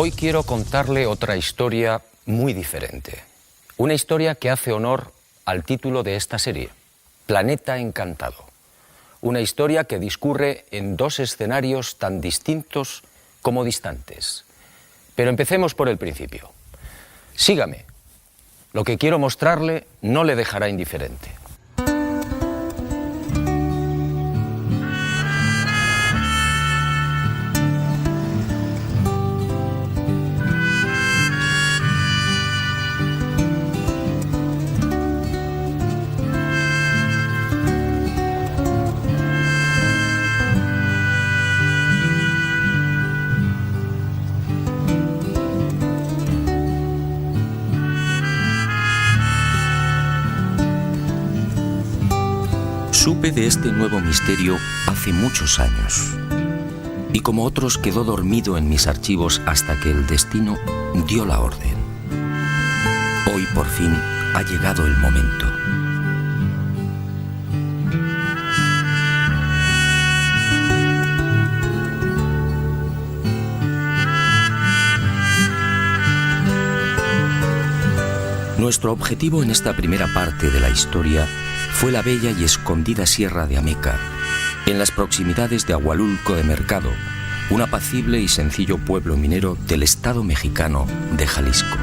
Hoy quiero contarle otra historia muy diferente. Una historia que hace honor al título de esta serie, Planeta Encantado. Una historia que discurre en dos escenarios tan distintos como distantes. Pero empecemos por el principio. Sígame. Lo que quiero mostrarle no le dejará indiferente. Supe de este nuevo misterio hace muchos años, y como otros quedó dormido en mis archivos hasta que el destino dio la orden. Hoy por fin ha llegado el momento. Nuestro objetivo en esta primera parte de la historia fue la bella y escondida Sierra de Ameca, en las proximidades de Ahualulco de Mercado, un apacible y sencillo pueblo minero del estado mexicano de Jalisco.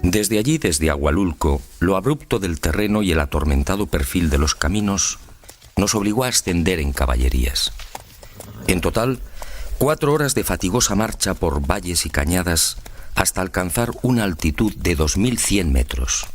Desde allí, desde Ahualulco, lo abrupto del terreno y el atormentado perfil de los caminos nos obligó a ascender en caballerías. En total, 4 horas de fatigosa marcha por valles y cañadas hasta alcanzar una altitud de 2100 metros.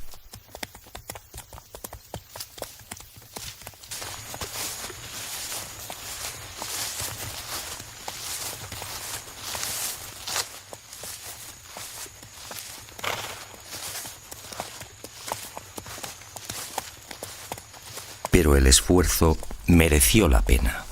Pero el esfuerzo mereció la pena.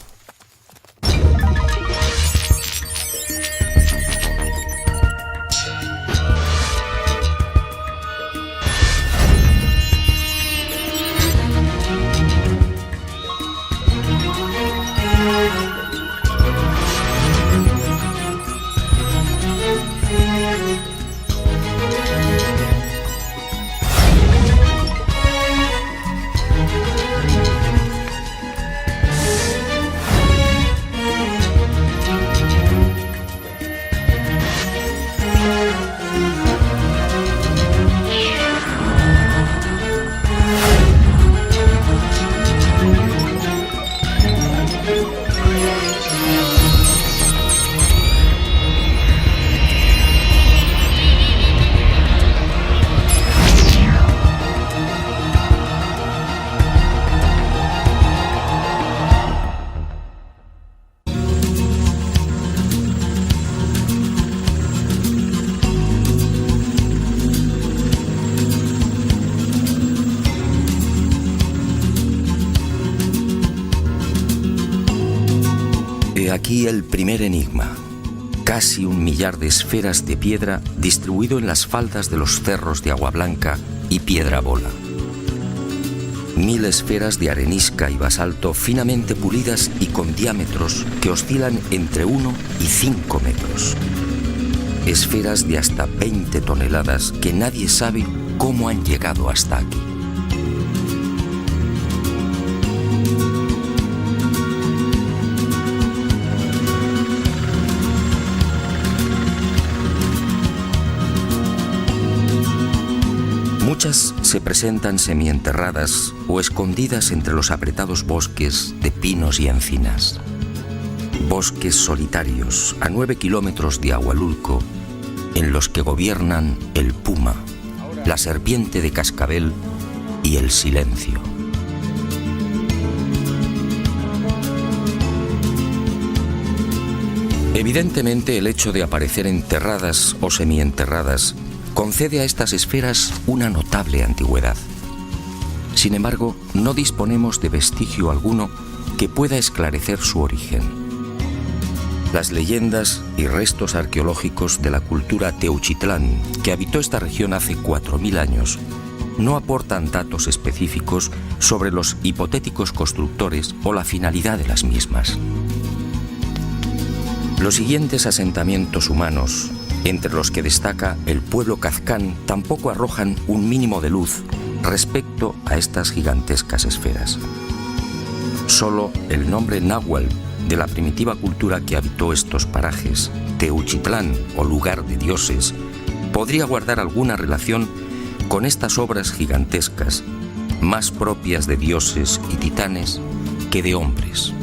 Aquí el primer enigma, casi 1 millar de esferas de piedra distribuido en las faldas de los cerros de Agua Blanca y Piedra Bola. 1000 esferas de arenisca y basalto finamente pulidas y con diámetros que oscilan entre 1 y 5 metros. Esferas de hasta 20 toneladas que nadie sabe cómo han llegado hasta aquí. Muchas se presentan semienterradas o escondidas entre los apretados bosques de pinos y encinas. Bosques solitarios a 9 kilómetros de Ahualulco, en los que gobiernan el puma, la serpiente de cascabel y el silencio. Evidentemente, el hecho de aparecer enterradas o semienterradas concede a estas esferas una notable antigüedad. Sin embargo, no disponemos de vestigio alguno que pueda esclarecer su origen. Las leyendas y restos arqueológicos de la cultura Teuchitlán, que habitó esta región hace 4000 años, no aportan datos específicos sobre los hipotéticos constructores o la finalidad de las mismas. Los siguientes asentamientos humanos, entre los que destaca el pueblo Kazkán, tampoco arrojan un mínimo de luz respecto a estas gigantescas esferas. Solo el nombre náhuatl de la primitiva cultura que habitó estos parajes, Teuchitlán o lugar de dioses, podría guardar alguna relación con estas obras gigantescas, más propias de dioses y titanes que de hombres.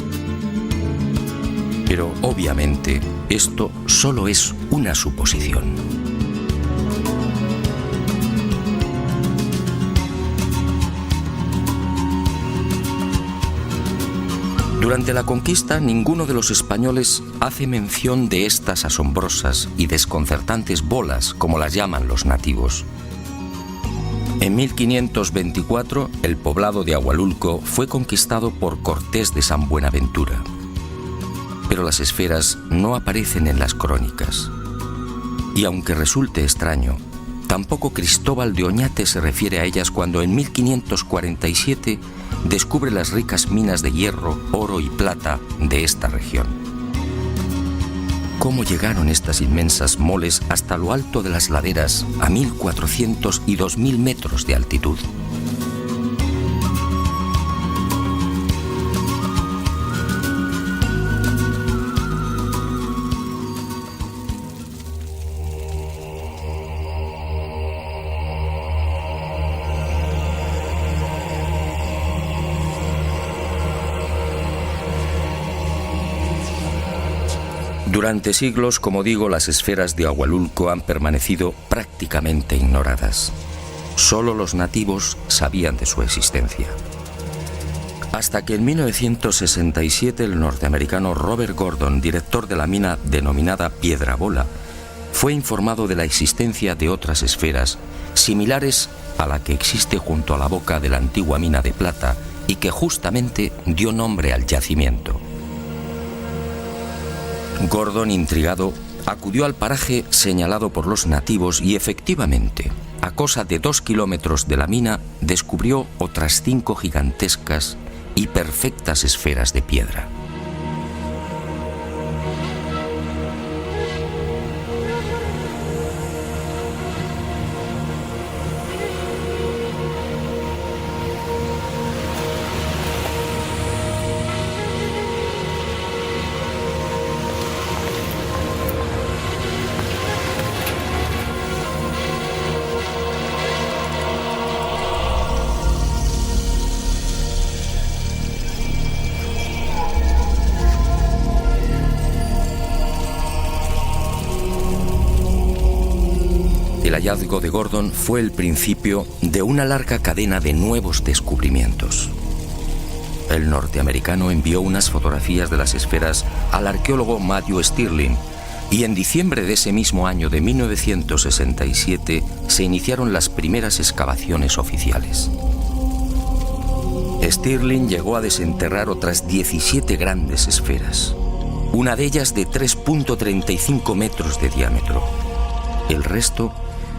Pero obviamente esto solo es una suposición. Durante la conquista, ninguno de los españoles hace mención de estas asombrosas y desconcertantes bolas, como las llaman los nativos. En 1524, el poblado de Ahualulco fue conquistado por Cortés de San Buenaventura. Pero las esferas no aparecen en las crónicas. Y aunque resulte extraño, tampoco Cristóbal de Oñate se refiere a ellas cuando en 1547 descubre las ricas minas de hierro, oro y plata de esta región. ¿Cómo llegaron estas inmensas moles hasta lo alto de las laderas a 1400 y 2000 metros de altitud? Durante siglos, como digo, las esferas de Ahualulco han permanecido prácticamente ignoradas. Solo los nativos sabían de su existencia. Hasta que en 1967 el norteamericano Robert Gordon, director de la mina denominada Piedra Bola, fue informado de la existencia de otras esferas similares a la que existe junto a la boca de la antigua mina de plata y que justamente dio nombre al yacimiento. Gordon, intrigado, acudió al paraje señalado por los nativos y efectivamente, a cosa de 2 kilómetros de la mina, descubrió otras 5 gigantescas y perfectas esferas de piedra. El hallazgo de Gordon fue el principio de una larga cadena de nuevos descubrimientos. El norteamericano envió unas fotografías de las esferas al arqueólogo Matthew Stirling y en diciembre de ese mismo año de 1967 se iniciaron las primeras excavaciones oficiales. Stirling llegó a desenterrar otras 17 grandes esferas, una de ellas de 3.35 metros de diámetro, el resto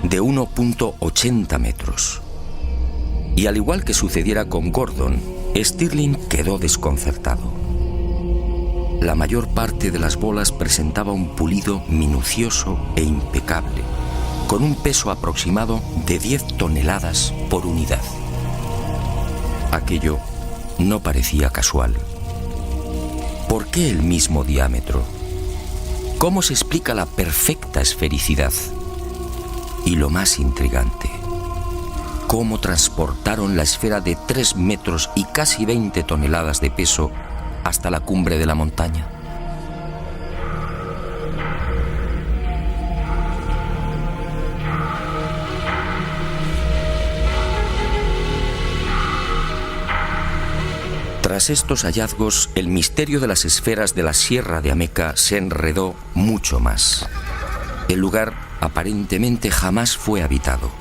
de 1.80 metros. Y al igual que sucediera con Gordon, Stirling quedó desconcertado. La mayor parte de las bolas presentaba un pulido minucioso e impecable, con un peso aproximado de 10 toneladas por unidad. Aquello no parecía casual. ¿Por qué el mismo diámetro? ¿Cómo se explica la perfecta esfericidad? Y lo más intrigante, ¿cómo transportaron la esfera de 3 metros y casi 20 toneladas de peso hasta la cumbre de la montaña? Tras estos hallazgos, el misterio de las esferas de la Sierra de Ameca se enredó mucho más. El lugar aparentemente jamás fue habitado.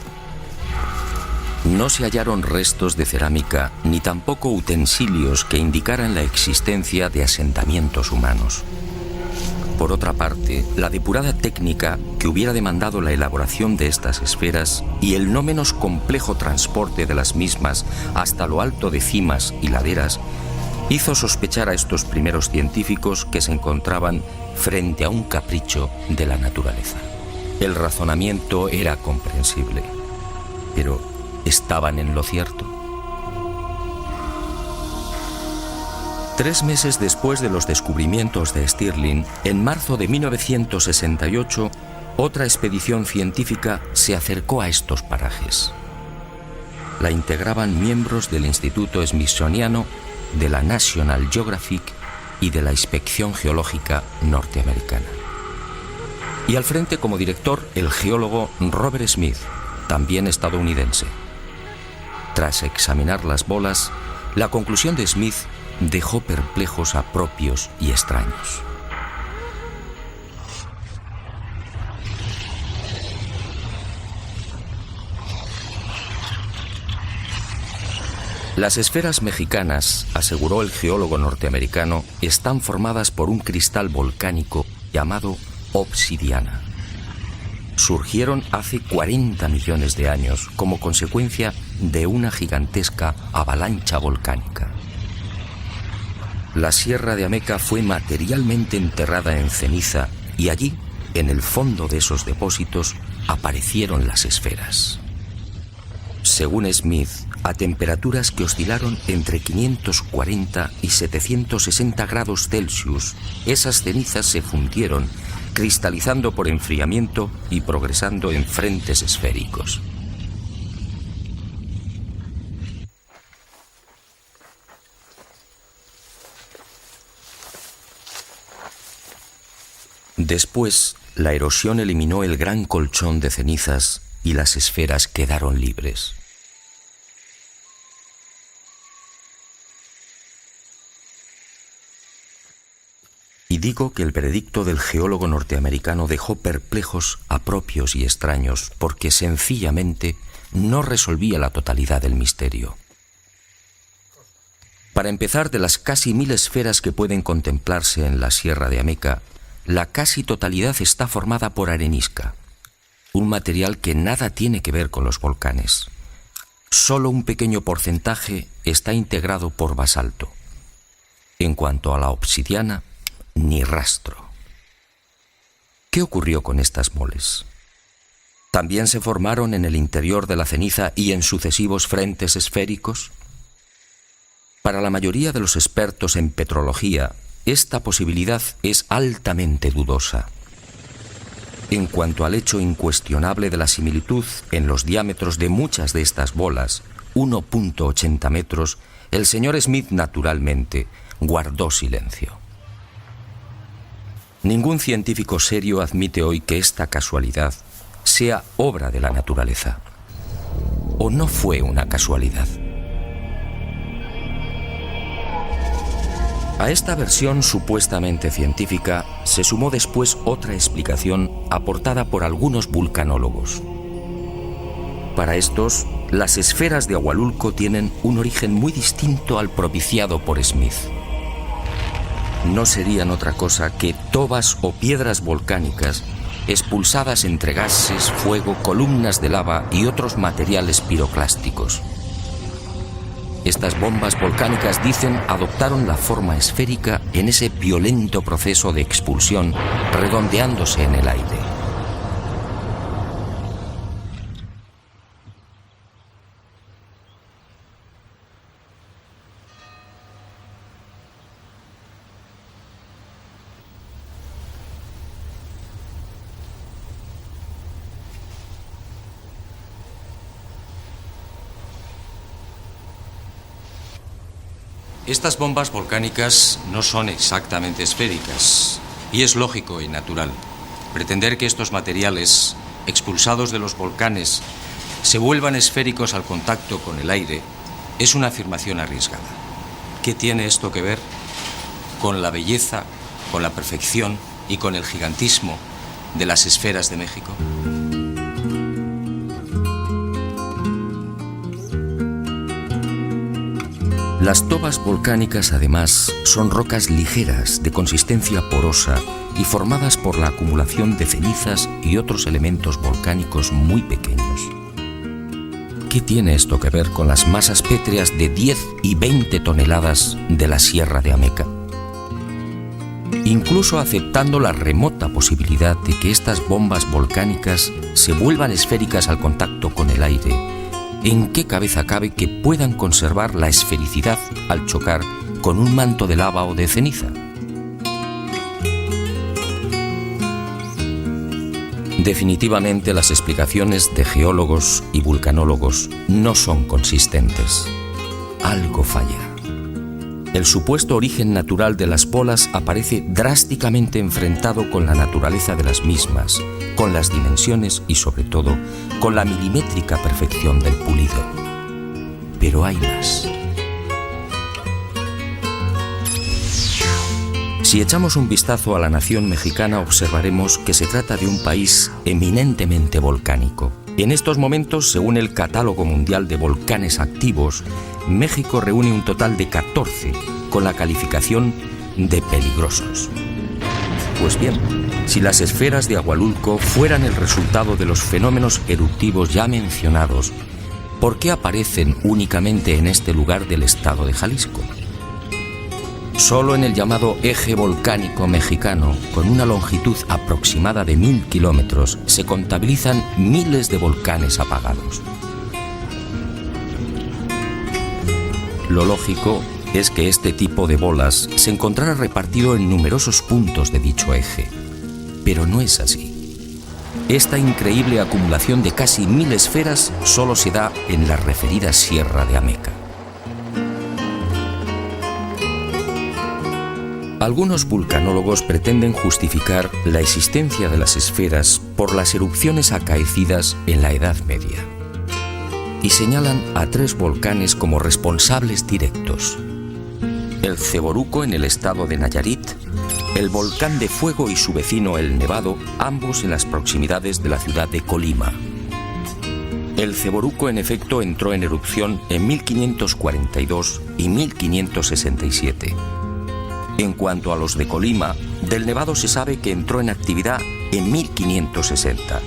No se hallaron restos de cerámica ni tampoco utensilios que indicaran la existencia de asentamientos humanos. Por otra parte, la depurada técnica que hubiera demandado la elaboración de estas esferas y el no menos complejo transporte de las mismas hasta lo alto de cimas y laderas hizo sospechar a estos primeros científicos que se encontraban frente a un capricho de la naturaleza. El razonamiento era comprensible, pero ¿estaban en lo cierto? 3 meses después de los descubrimientos de Stirling, en marzo de 1968, otra expedición científica se acercó a estos parajes. La integraban miembros del Instituto Smithsoniano, de la National Geographic y de la Inspección Geológica norteamericana. Y al frente como director el geólogo Robert Smith, también estadounidense. Tras examinar las bolas, la conclusión de Smith dejó perplejos a propios y extraños. Las esferas mexicanas, aseguró el geólogo norteamericano, están formadas por un cristal volcánico llamado obsidiana. Surgieron hace 40 millones de años como consecuencia de una gigantesca avalancha volcánica. La Sierra de Ameca fue materialmente enterrada en ceniza y allí, en el fondo de esos depósitos, aparecieron las esferas. Según Smith, a temperaturas que oscilaron entre 540 y 760 grados Celsius, esas cenizas se fundieron, cristalizando por enfriamiento y progresando en frentes esféricos. Después, la erosión eliminó el gran colchón de cenizas y las esferas quedaron libres. Y digo que el veredicto del geólogo norteamericano dejó perplejos a propios y extraños porque sencillamente no resolvía la totalidad del misterio. Para empezar, de las casi 1000 esferas que pueden contemplarse en la Sierra de Ameca, la casi totalidad está formada por arenisca, un material que nada tiene que ver con los volcanes. Solo un pequeño porcentaje está integrado por basalto. En cuanto a la obsidiana, ni rastro. ¿Qué ocurrió con estas moles? ¿También se formaron en el interior de la ceniza y en sucesivos frentes esféricos? Para la mayoría de los expertos en petrología, esta posibilidad es altamente dudosa. En cuanto al hecho incuestionable de la similitud en los diámetros de muchas de estas bolas, 1.80 metros, el señor Smith naturalmente guardó silencio. Ningún científico serio admite hoy que esta casualidad sea obra de la naturaleza. ¿O no fue una casualidad? A esta versión supuestamente científica se sumó después otra explicación aportada por algunos vulcanólogos. Para estos, las esferas de Ahualulco tienen un origen muy distinto al propiciado por Smith. No serían otra cosa que tobas o piedras volcánicas expulsadas entre gases, fuego, columnas de lava y otros materiales piroclásticos. Estas bombas volcánicas, dicen, adoptaron la forma esférica en ese violento proceso de expulsión, redondeándose en el aire. Estas bombas volcánicas no son exactamente esféricas, y es lógico y natural. Pretender que estos materiales, expulsados de los volcanes, se vuelvan esféricos al contacto con el aire, es una afirmación arriesgada. ¿Qué tiene esto que ver con la belleza, con la perfección y con el gigantismo de las esferas de México? Las tobas volcánicas, además, son rocas ligeras, de consistencia porosa y formadas por la acumulación de cenizas y otros elementos volcánicos muy pequeños. ¿Qué tiene esto que ver con las masas pétreas de 10 y 20 toneladas de la Sierra de Ameca? Incluso aceptando la remota posibilidad de que estas bombas volcánicas se vuelvan esféricas al contacto con el aire, ¿en qué cabeza cabe que puedan conservar la esfericidad al chocar con un manto de lava o de ceniza? Definitivamente las explicaciones de geólogos y vulcanólogos no son consistentes. Algo falla. El supuesto origen natural de las bolas aparece drásticamente enfrentado con la naturaleza de las mismas, con las dimensiones y, sobre todo, con la milimétrica perfección del pulido. Pero hay más. Si echamos un vistazo a la nación mexicana, observaremos que se trata de un país eminentemente volcánico. En estos momentos, según el Catálogo Mundial de Volcanes Activos, México reúne un total de 14, con la calificación de peligrosos. Pues bien, si las esferas de Agualulco fueran el resultado de los fenómenos eruptivos ya mencionados, ¿por qué aparecen únicamente en este lugar del estado de Jalisco? Solo en el llamado eje volcánico mexicano, con una longitud aproximada de 1000 kilómetros, se contabilizan miles de volcanes apagados. Lo lógico es que este tipo de bolas se encontrara repartido en numerosos puntos de dicho eje, pero no es así. Esta increíble acumulación de casi 1000 esferas solo se da en la referida Sierra de Ameca. Algunos vulcanólogos pretenden justificar la existencia de las esferas por las erupciones acaecidas en la Edad Media y señalan a 3 volcanes como responsables directos: el Ceboruco en el estado de Nayarit, el Volcán de Fuego y su vecino el Nevado, ambos en las proximidades de la ciudad de Colima. El Ceboruco, en efecto, entró en erupción en 1542 y 1567. En cuanto a los de Colima, del Nevado se sabe que entró en actividad en 1560.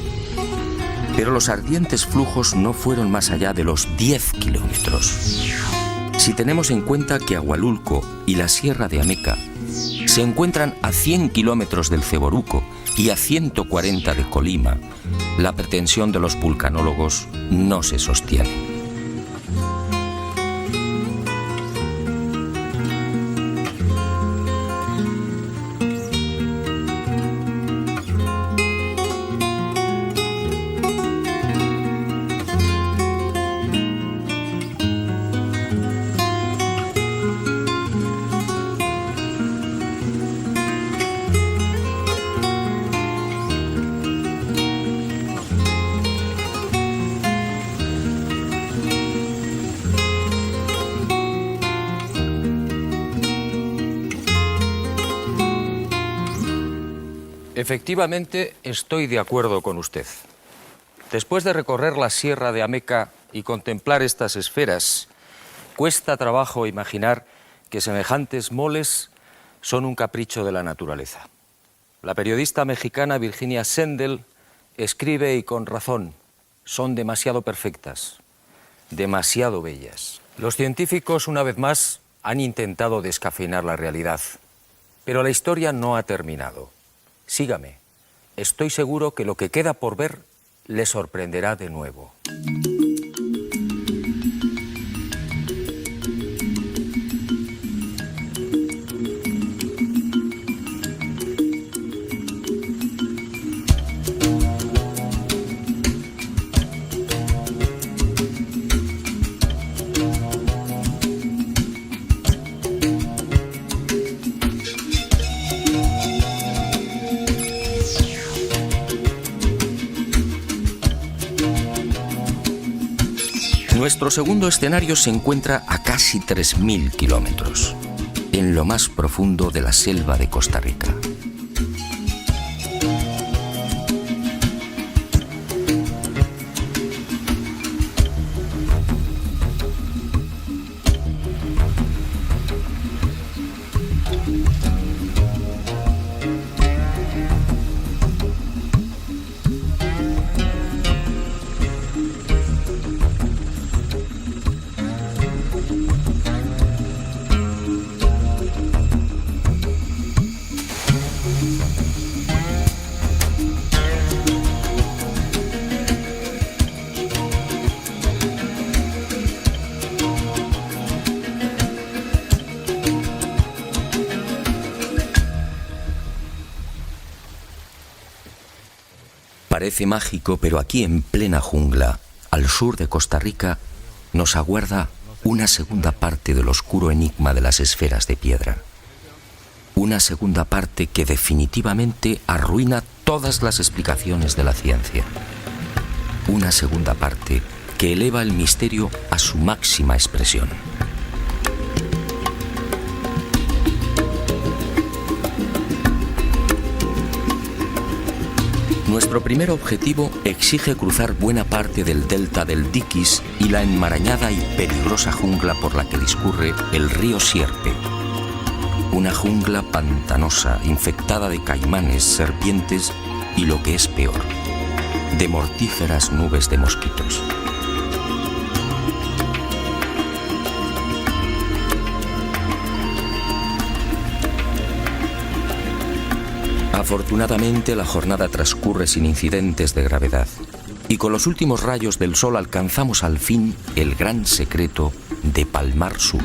Pero los ardientes flujos no fueron más allá de los 10 kilómetros. Si tenemos en cuenta que Agualulco y la Sierra de Ameca se encuentran a 100 kilómetros del Ceboruco y a 140 de Colima, la pretensión de los vulcanólogos no se sostiene. Efectivamente, estoy de acuerdo con usted. Después de recorrer la Sierra de Ameca y contemplar estas esferas, cuesta trabajo imaginar que semejantes moles son un capricho de la naturaleza. La periodista mexicana Virginia Sendel escribe, y con razón, son demasiado perfectas, demasiado bellas. Los científicos, una vez más, han intentado descafeinar la realidad, pero la historia no ha terminado. Sígame, estoy seguro que lo que queda por ver le sorprenderá de nuevo. Nuestro segundo escenario se encuentra a casi 3000 kilómetros, en lo más profundo de la selva de Costa Rica. Parece mágico, pero aquí en plena jungla, al sur de Costa Rica, nos aguarda una segunda parte del oscuro enigma de las esferas de piedra. Una segunda parte que definitivamente arruina todas las explicaciones de la ciencia. Una segunda parte que eleva el misterio a su máxima expresión. Nuestro primer objetivo exige cruzar buena parte del delta del Diquís y la enmarañada y peligrosa jungla por la que discurre el río Sierpe. Una jungla pantanosa, infectada de caimanes, serpientes y, lo que es peor, de mortíferas nubes de mosquitos. Afortunadamente, la jornada transcurre sin incidentes de gravedad y con los últimos rayos del sol alcanzamos al fin el gran secreto de Palmar Sur.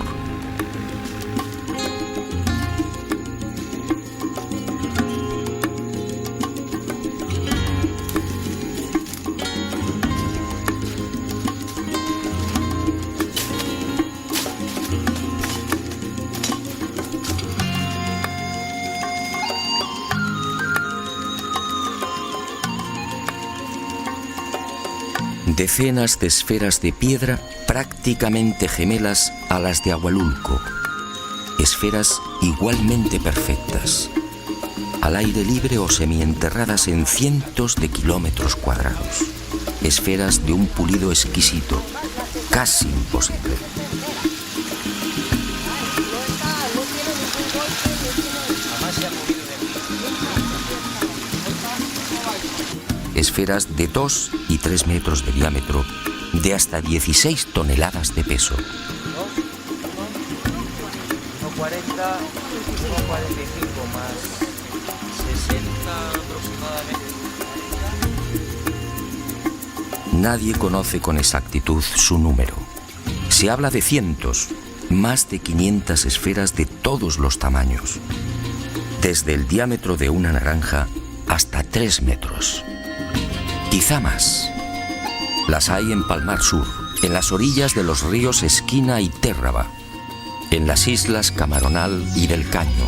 Decenas de esferas de piedra prácticamente gemelas a las de Ahualulco. Esferas igualmente perfectas, al aire libre o semienterradas en cientos de kilómetros cuadrados. Esferas de un pulido exquisito, casi imposible. Esferas de 2 y 3 metros de diámetro, de hasta 16 toneladas de peso. 1,40, 1,45 más 60 aproximadamente. Nadie conoce con exactitud su número. Se habla de cientos, más de 500 esferas de todos los tamaños, desde el diámetro de una naranja hasta 3 metros. Quizá más. Las hay en Palmar Sur, en las orillas de los ríos Esquina y Térraba, en las islas Camaronal y del Caño,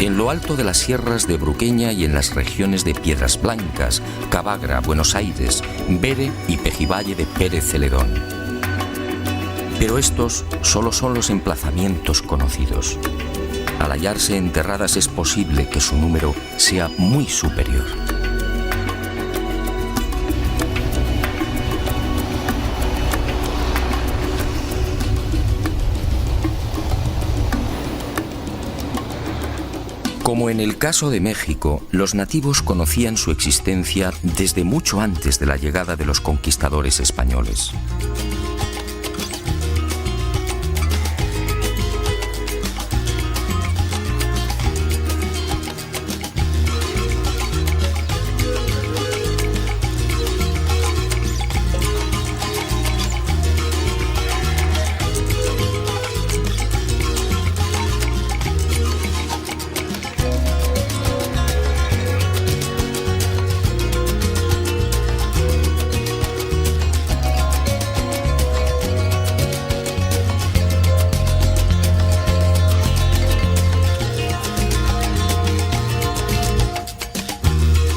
en lo alto de las sierras de Bruqueña y en las regiones de Piedras Blancas, Cabagra, Buenos Aires, Bere y Pejivalle de Pérez Celedón. Pero estos solo son los emplazamientos conocidos. Al hallarse enterradas es posible que su número sea muy superior. Como en el caso de México, los nativos conocían su existencia desde mucho antes de la llegada de los conquistadores españoles.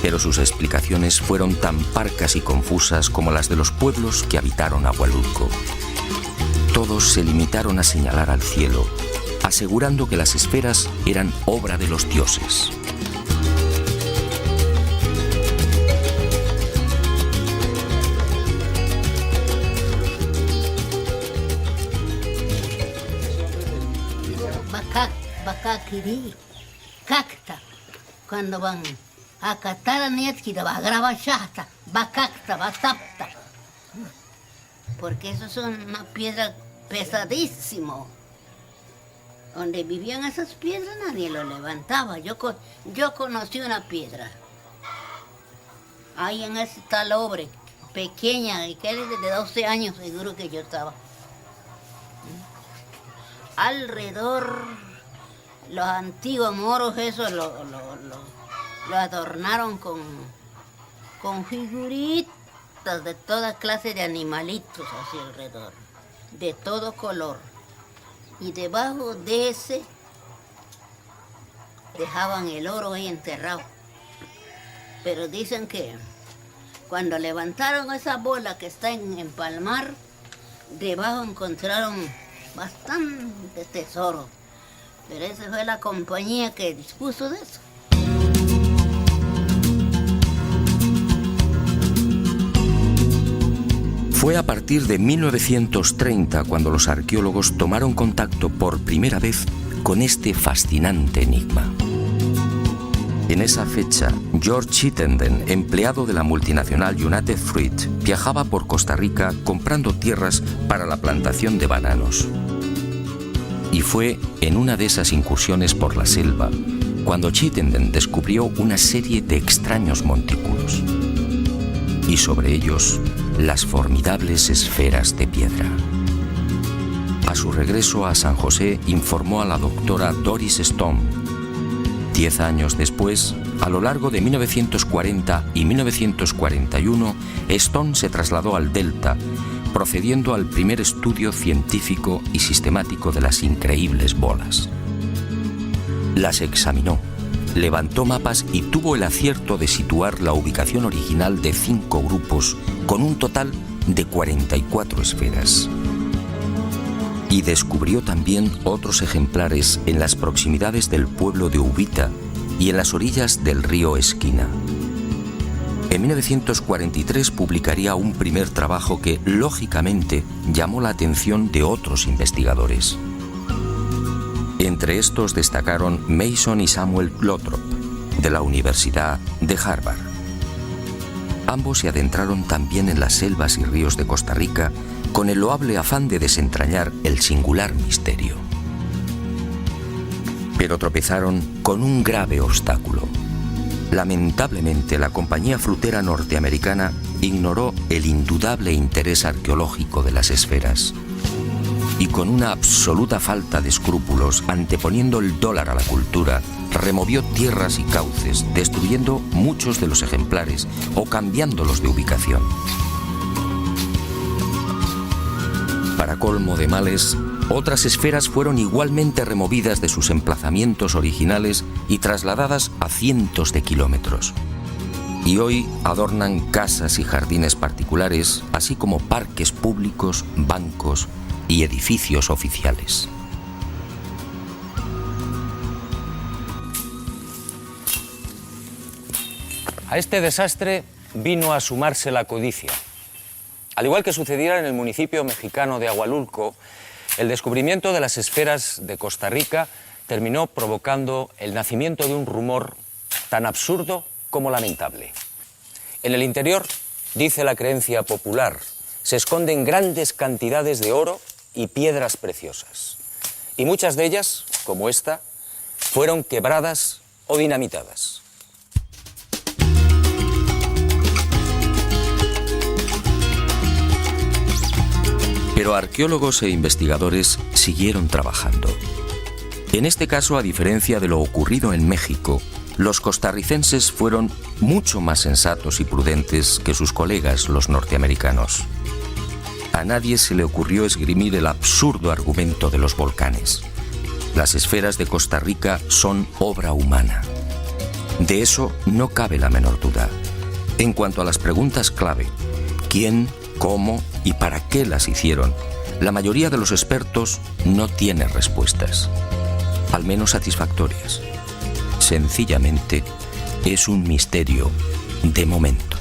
Pero sus explicaciones fueron tan parcas y confusas como las de los pueblos que habitaron Ahualulco. Todos se limitaron a señalar al cielo, asegurando que las esferas eran obra de los dioses. Bakakiri, cacta, cuando van a catar a Nietzsche, va a grabar shasta, bakakta, batapta. Porque eso son una piedra pesadísimo. Donde vivían esas piedras nadie lo levantaba. Yo conocí una piedra. Ahí en ese talobre, pequeña, y que era de 12 años seguro que yo estaba. Alrededor, los antiguos moros, eso lo adornaron con figuritas de toda clase de animalitos así alrededor, de todo color. Y debajo de ese dejaban el oro ahí enterrado. Pero dicen que cuando levantaron esa bola que está en Palmar, debajo encontraron bastante tesoro. Pero esa fue la compañía que dispuso de eso. Fue a partir de 1930 cuando los arqueólogos tomaron contacto por primera vez con este fascinante enigma. En esa fecha, George Chittenden, empleado de la multinacional United Fruit, viajaba por Costa Rica comprando tierras para la plantación de bananos. Y fue en una de esas incursiones por la selva cuando Chittenden descubrió una serie de extraños montículos. Y sobre ellos, las formidables esferas de piedra. A su regreso a San José, informó a la doctora Doris Stone. 10 años después, a lo largo de 1940 y 1941, Stone se trasladó al Delta, procediendo al primer estudio científico y sistemático de las increíbles bolas. Las examinó, levantó mapas y tuvo el acierto de situar la ubicación original de 5 grupos con un total de 44 esferas. Y descubrió también otros ejemplares en las proximidades del pueblo de Ubita y en las orillas del río Esquina. En 1943 publicaría un primer trabajo que, lógicamente, llamó la atención de otros investigadores. Entre estos destacaron Mason y Samuel Lothrop, de la Universidad de Harvard. Ambos se adentraron también en las selvas y ríos de Costa Rica con el loable afán de desentrañar el singular misterio. Pero tropezaron con un grave obstáculo. Lamentablemente, la compañía frutera norteamericana ignoró el indudable interés arqueológico de las esferas. Y con una absoluta falta de escrúpulos, anteponiendo el dólar a la cultura, removió tierras y cauces, destruyendo muchos de los ejemplares o cambiándolos de ubicación. Para colmo de males, otras esferas fueron igualmente removidas de sus emplazamientos originales y trasladadas a cientos de kilómetros. Y hoy adornan casas y jardines particulares, así como parques públicos, bancos y edificios oficiales. A este desastre vino a sumarse la codicia. Al igual que sucediera en el municipio mexicano de Agualulco, el descubrimiento de las esferas de Costa Rica terminó provocando el nacimiento de un rumor tan absurdo como lamentable. En el interior, dice la creencia popular, se esconden grandes cantidades de oro y piedras preciosas. Y muchas de ellas, como esta, fueron quebradas o dinamitadas. Pero arqueólogos e investigadores siguieron trabajando. En este caso, a diferencia de lo ocurrido en México, los costarricenses fueron mucho más sensatos y prudentes que sus colegas, los norteamericanos. A nadie se le ocurrió esgrimir el absurdo argumento de los volcanes. Las esferas de Costa Rica son obra humana. De eso no cabe la menor duda. En cuanto a las preguntas clave, ¿quién, cómo y para qué las hicieron? La mayoría de los expertos no tiene respuestas, al menos satisfactorias. Sencillamente, es un misterio de momento.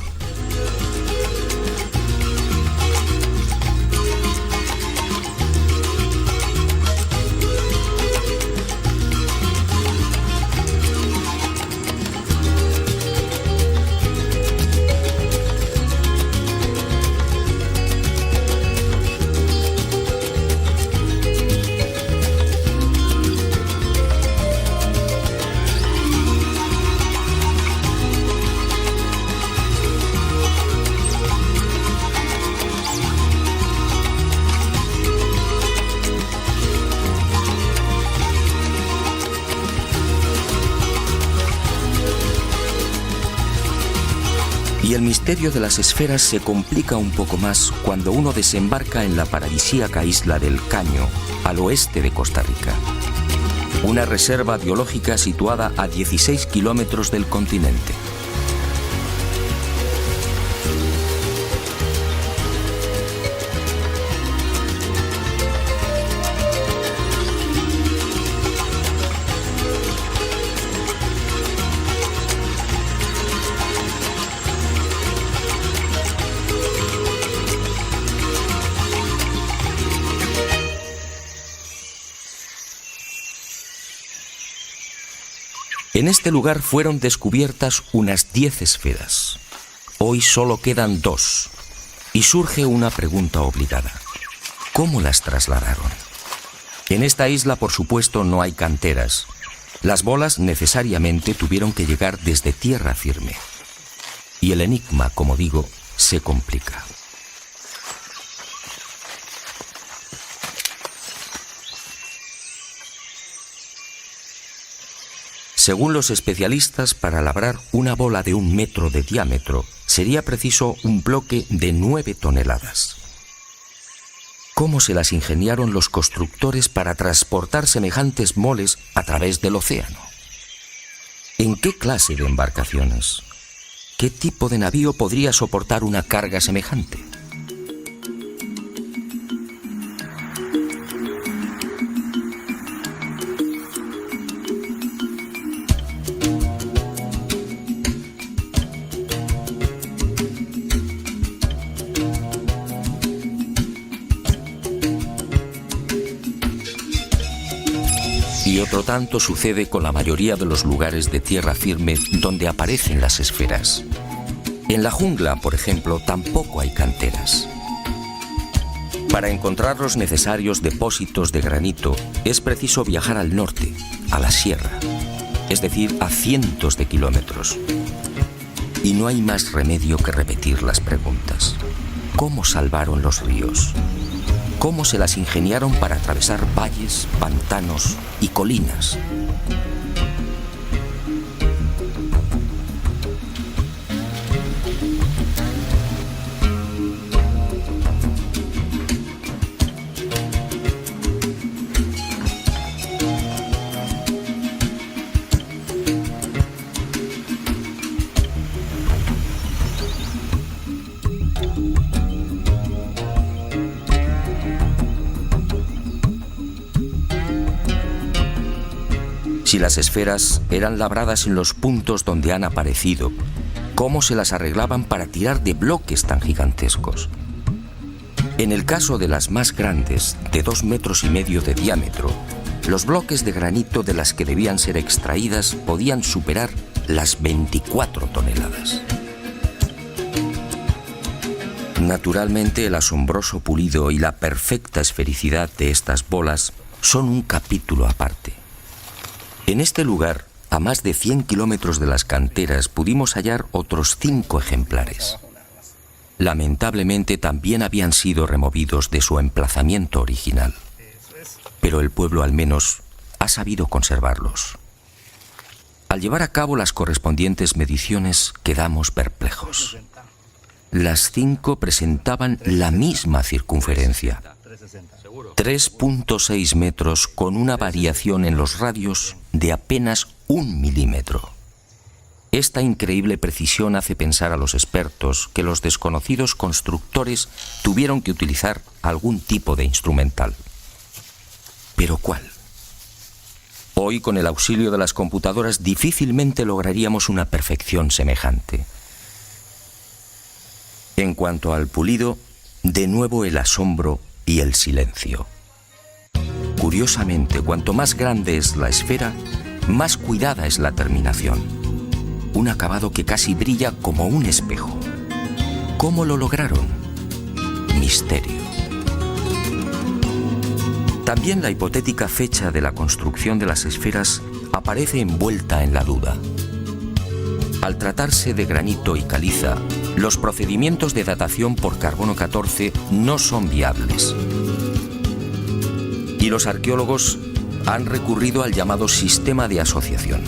Y el misterio de las esferas se complica un poco más cuando uno desembarca en la paradisíaca isla del Caño, al oeste de Costa Rica. Una reserva biológica situada a 16 kilómetros del continente. En este lugar fueron descubiertas unas 10 esferas. Hoy solo quedan 2. Y surge una pregunta obligada. ¿Cómo las trasladaron? En esta isla, por supuesto, no hay canteras. Las bolas necesariamente tuvieron que llegar desde tierra firme. Y el enigma, como digo, se complica. Según los especialistas, para labrar una bola de 1 metro de diámetro, sería preciso un bloque de 9 toneladas. ¿Cómo se las ingeniaron los constructores para transportar semejantes moles a través del océano? ¿En qué clase de embarcaciones? ¿Qué tipo de navío podría soportar una carga semejante? Y otro tanto sucede con la mayoría de los lugares de tierra firme donde aparecen las esferas. En la jungla, por ejemplo, tampoco hay canteras. Para encontrar los necesarios depósitos de granito es preciso viajar al norte, a la sierra, es decir, a cientos de kilómetros. Y no hay más remedio que repetir las preguntas. ¿Cómo salvaron los ríos? ¿Cómo se las ingeniaron para atravesar valles, pantanos y colinas? Si las esferas eran labradas en los puntos donde han aparecido, ¿cómo se las arreglaban para tirar de bloques tan gigantescos? En el caso de las más grandes, de 2,5 metros de diámetro, los bloques de granito de las que debían ser extraídas podían superar las 24 toneladas. Naturalmente, el asombroso pulido y la perfecta esfericidad de estas bolas son un capítulo aparte. En este lugar, a más de 100 kilómetros de las canteras, pudimos hallar otros 5 ejemplares. Lamentablemente también habían sido removidos de su emplazamiento original. Pero el pueblo al menos ha sabido conservarlos. Al llevar a cabo las correspondientes mediciones, quedamos perplejos. Las 5 presentaban la misma circunferencia. 3,6 metros con una variación en los radios de apenas 1 milímetro. Esta increíble precisión hace pensar a los expertos que los desconocidos constructores tuvieron que utilizar algún tipo de instrumental. ¿Pero cuál? Hoy, con el auxilio de las computadoras, difícilmente lograríamos una perfección semejante. En cuanto al pulido, de nuevo el asombro y el silencio. Curiosamente, cuanto más grande es la esfera, más cuidada es la terminación. Un acabado que casi brilla como un espejo. ¿Cómo lo lograron? Misterio. También la hipotética fecha de la construcción de las esferas aparece envuelta en la duda. Al tratarse de granito y caliza, los procedimientos de datación por carbono 14 no son viables. Y los arqueólogos han recurrido al llamado sistema de asociación.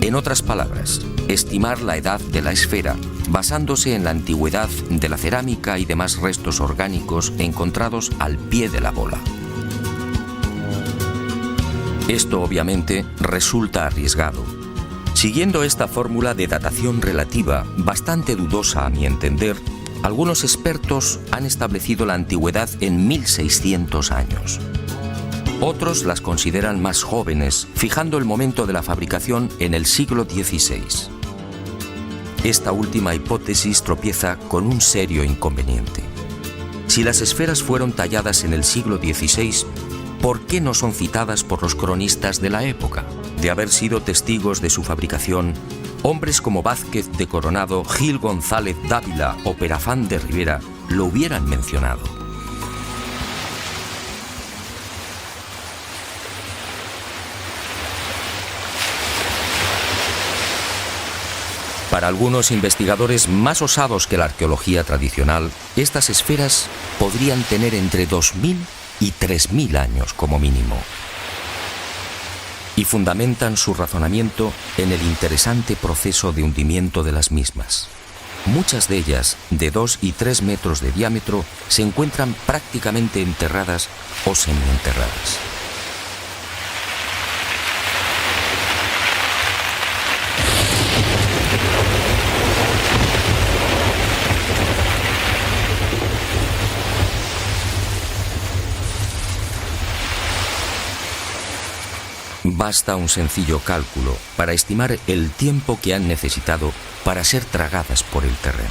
En otras palabras, estimar la edad de la esfera basándose en la antigüedad de la cerámica y demás restos orgánicos encontrados al pie de la bola. Esto obviamente resulta arriesgado. Siguiendo esta fórmula de datación relativa, bastante dudosa a mi entender, algunos expertos han establecido la antigüedad en 1600 años. Otros las consideran más jóvenes, fijando el momento de la fabricación en el siglo XVI. Esta última hipótesis tropieza con un serio inconveniente. Si las esferas fueron talladas en el siglo XVI, ¿por qué no son citadas por los cronistas de la época? De haber sido testigos de su fabricación, hombres como Vázquez de Coronado, Gil González Dávila o Perafán de Rivera lo hubieran mencionado. Para algunos investigadores más osados que la arqueología tradicional, estas esferas podrían tener entre 2000 y 3000 años como mínimo. Y fundamentan su razonamiento en el interesante proceso de hundimiento de las mismas. Muchas de ellas, de 2 y 3 metros de diámetro, se encuentran prácticamente enterradas o semienterradas. Basta un sencillo cálculo para estimar el tiempo que han necesitado para ser tragadas por el terreno.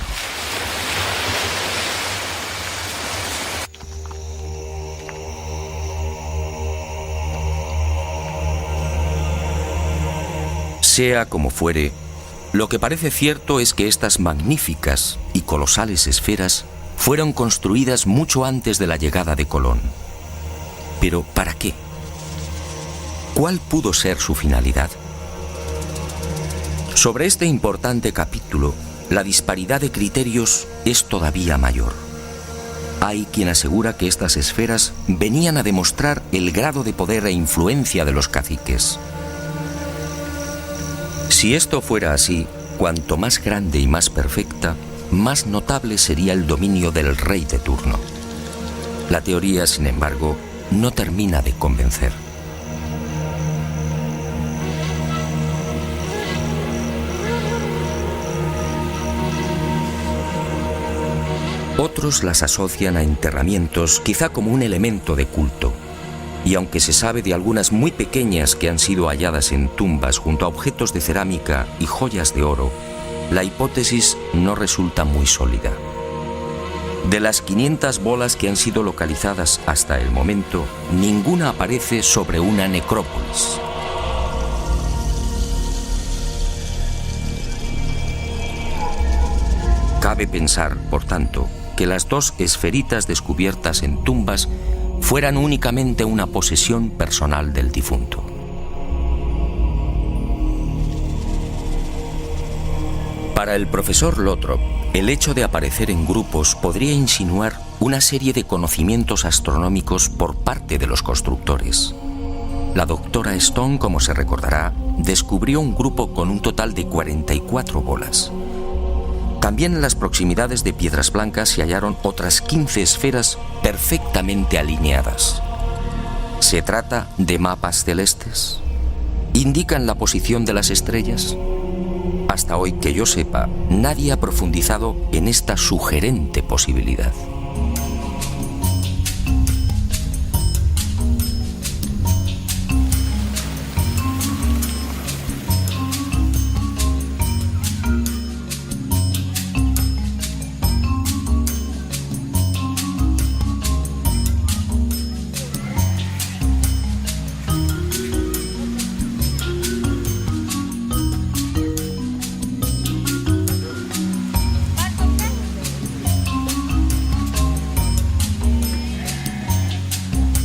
Sea como fuere, lo que parece cierto es que estas magníficas y colosales esferas fueron construidas mucho antes de la llegada de Colón. ¿Pero para qué? ¿Cuál pudo ser su finalidad? Sobre este importante capítulo, la disparidad de criterios es todavía mayor. Hay quien asegura que estas esferas venían a demostrar el grado de poder e influencia de los caciques. Si esto fuera así, cuanto más grande y más perfecta, más notable sería el dominio del rey de turno. La teoría, sin embargo, no termina de convencer. Otros las asocian a enterramientos, quizá como un elemento de culto. Y aunque se sabe de algunas muy pequeñas que han sido halladas en tumbas junto a objetos de cerámica y joyas de oro, la hipótesis no resulta muy sólida. De las 500 bolas que han sido localizadas hasta el momento, ninguna aparece sobre una necrópolis. Cabe pensar, por tanto, que las 2 esferitas descubiertas en tumbas fueran únicamente una posesión personal del difunto. Para el profesor Lothrop, el hecho de aparecer en grupos podría insinuar una serie de conocimientos astronómicos por parte de los constructores. La doctora Stone, como se recordará, descubrió un grupo con un total de 44 bolas. También en las proximidades de Piedras Blancas se hallaron otras 15 esferas perfectamente alineadas. ¿Se trata de mapas celestes? ¿Indican la posición de las estrellas? Hasta hoy, que yo sepa, nadie ha profundizado en esta sugerente posibilidad.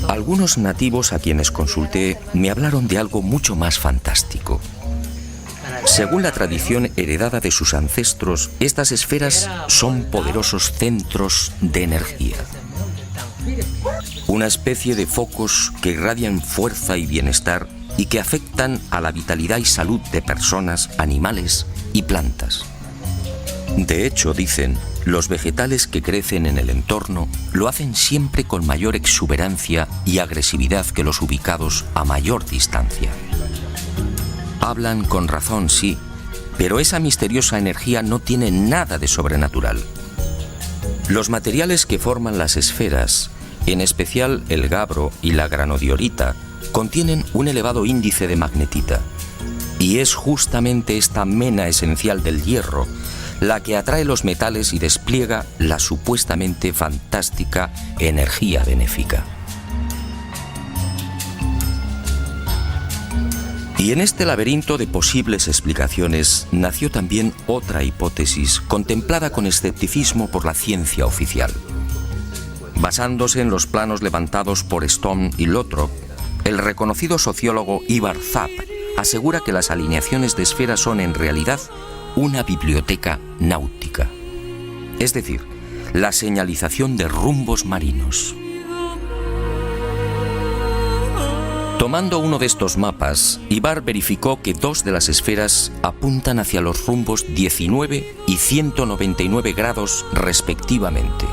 Algunos nativos a quienes consulté me hablaron de algo mucho más fantástico. Según la tradición heredada de sus ancestros, estas esferas son poderosos centros de energía. Una especie de focos que irradian fuerza y bienestar y que afectan a la vitalidad y salud de personas, animales y plantas. De hecho, dicen, los vegetales que crecen en el entorno lo hacen siempre con mayor exuberancia y agresividad que los ubicados a mayor distancia. Hablan con razón, sí, pero esa misteriosa energía no tiene nada de sobrenatural. Los materiales que forman las esferas, en especial el gabbro y la granodiorita, contienen un elevado índice de magnetita. Y es justamente esta mena esencial del hierro la que atrae los metales y despliega la supuestamente fantástica energía benéfica. Y en este laberinto de posibles explicaciones nació también otra hipótesis contemplada con escepticismo por la ciencia oficial. Basándose en los planos levantados por Stone y Lothrop, el reconocido sociólogo Ivar Zapp asegura que las alineaciones de esferas son en realidad una biblioteca náutica, es decir, la señalización de rumbos marinos. Tomando uno de estos mapas, Ivar verificó que 2 de las esferas apuntan hacia los rumbos 19 y 199 grados respectivamente.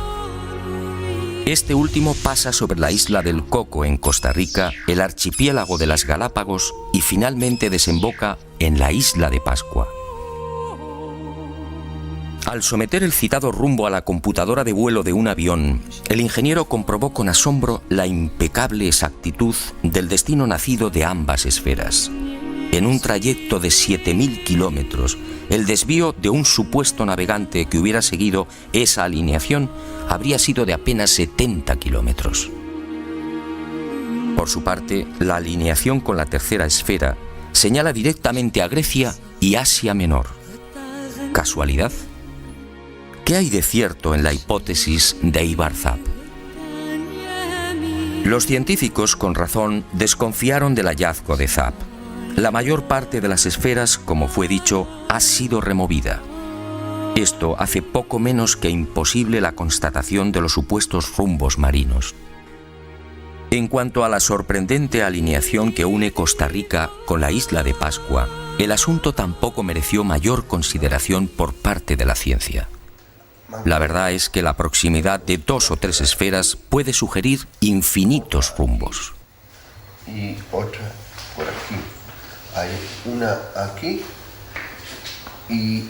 Este último pasa sobre la isla del Coco en Costa Rica, el archipiélago de las Galápagos y finalmente desemboca en la isla de Pascua. Al someter el citado rumbo a la computadora de vuelo de un avión, el ingeniero comprobó con asombro la impecable exactitud del destino nacido de ambas esferas. En un trayecto de 7.000 kilómetros, el desvío de un supuesto navegante que hubiera seguido esa alineación habría sido de apenas 70 kilómetros. Por su parte, la alineación con la tercera esfera señala directamente a Grecia y Asia Menor. ¿Casualidad? ¿Qué hay de cierto en la hipótesis de Ivar Zapp? Los científicos, con razón, desconfiaron del hallazgo de Zapp. La mayor parte de las esferas, como fue dicho, ha sido removida. Esto hace poco menos que imposible la constatación de los supuestos rumbos marinos. En cuanto a la sorprendente alineación que une Costa Rica con la isla de Pascua, el asunto tampoco mereció mayor consideración por parte de la ciencia. La verdad es que la proximidad de 2 o 3 esferas puede sugerir infinitos rumbos. Y otra por aquí. Hay una aquí y...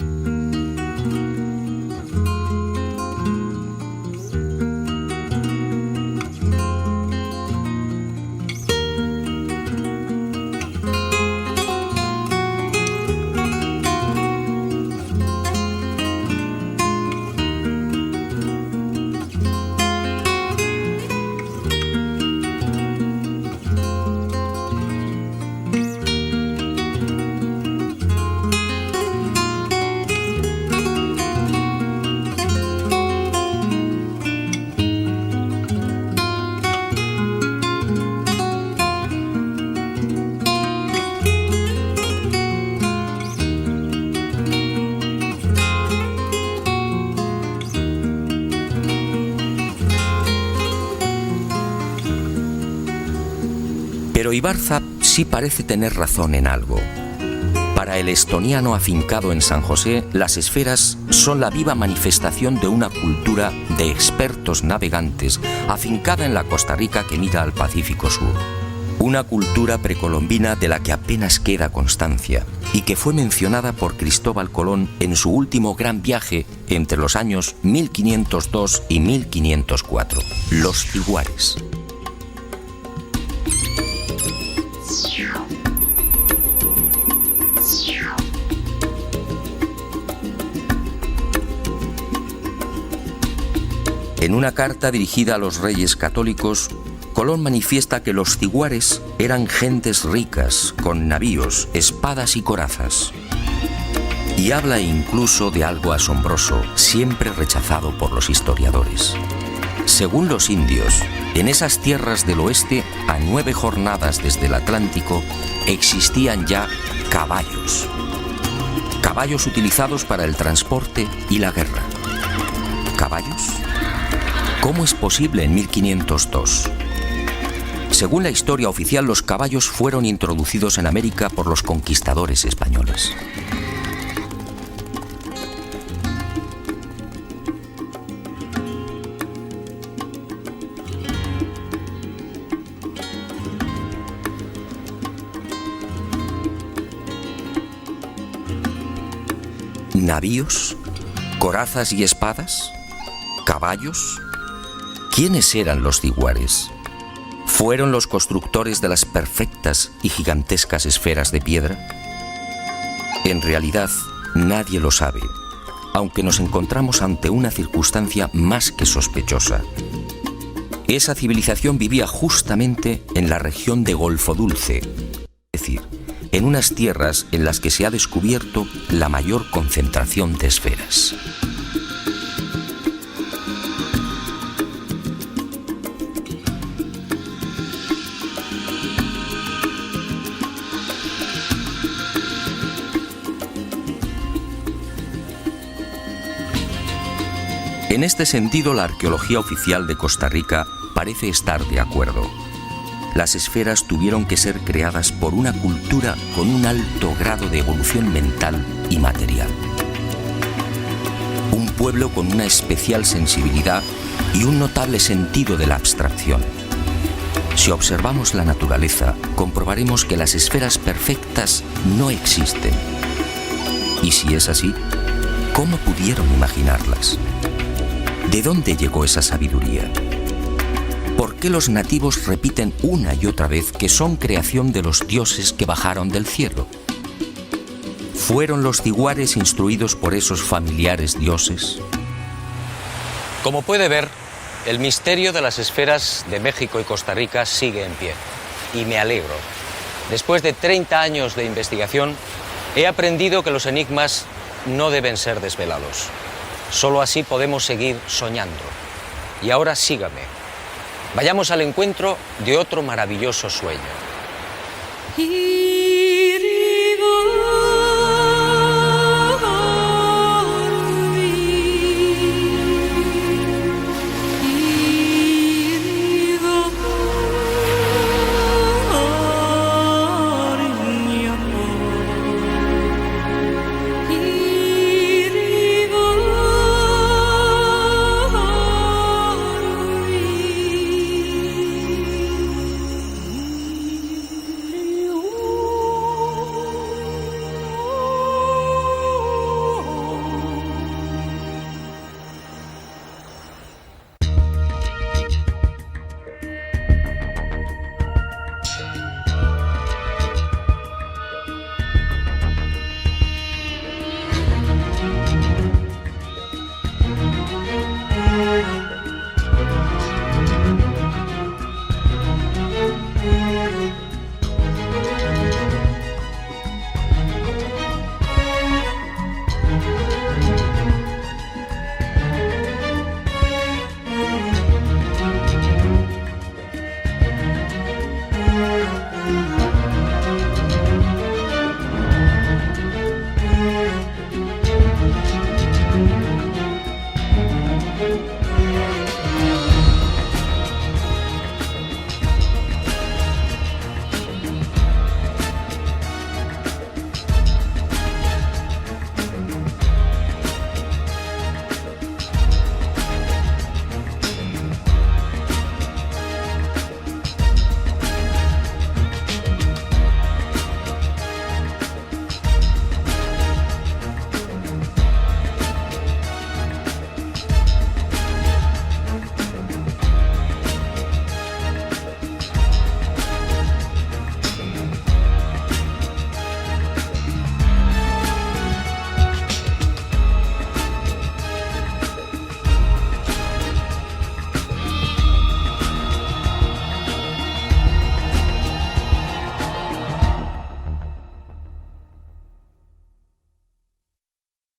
Pero Ivar Zapp sí parece tener razón en algo. Para el estoniano afincado en San José, las esferas son la viva manifestación de una cultura de expertos navegantes afincada en la Costa Rica que mira al Pacífico Sur. Una cultura precolombina de la que apenas queda constancia y que fue mencionada por Cristóbal Colón en su último gran viaje entre los años 1502 y 1504, los Tiguares. En una carta dirigida a los reyes católicos, Colón manifiesta que los tiguares eran gentes ricas, con navíos, espadas y corazas. Y habla incluso de algo asombroso, siempre rechazado por los historiadores. Según los indios, en esas tierras del oeste, a 9 jornadas desde el Atlántico, existían ya caballos. Caballos utilizados para el transporte y la guerra. ¿Caballos? ¿Cómo es posible en 1502? Según la historia oficial, los caballos fueron introducidos en América por los conquistadores españoles. ¿Navíos? ¿Corazas y espadas? ¿Caballos? ¿Quiénes eran los diguares? ¿Fueron los constructores de las perfectas y gigantescas esferas de piedra? En realidad, nadie lo sabe, aunque nos encontramos ante una circunstancia más que sospechosa. Esa civilización vivía justamente en la región de Golfo Dulce, es decir, en unas tierras en las que se ha descubierto la mayor concentración de esferas. En este sentido, la arqueología oficial de Costa Rica parece estar de acuerdo. Las esferas tuvieron que ser creadas por una cultura con un alto grado de evolución mental y material. Un pueblo con una especial sensibilidad y un notable sentido de la abstracción. Si observamos la naturaleza, comprobaremos que las esferas perfectas no existen. Y si es así, ¿cómo pudieron imaginarlas? ¿De dónde llegó esa sabiduría? ¿Por qué los nativos repiten una y otra vez que son creación de los dioses que bajaron del cielo? ¿Fueron los diguares instruidos por esos familiares dioses? Como puede ver, el misterio de las esferas de México y Costa Rica sigue en pie. Y me alegro. Después de 30 años de investigación, he aprendido que los enigmas no deben ser desvelados. Solo así podemos seguir soñando. Y ahora sígame. Vayamos al encuentro de otro maravilloso sueño.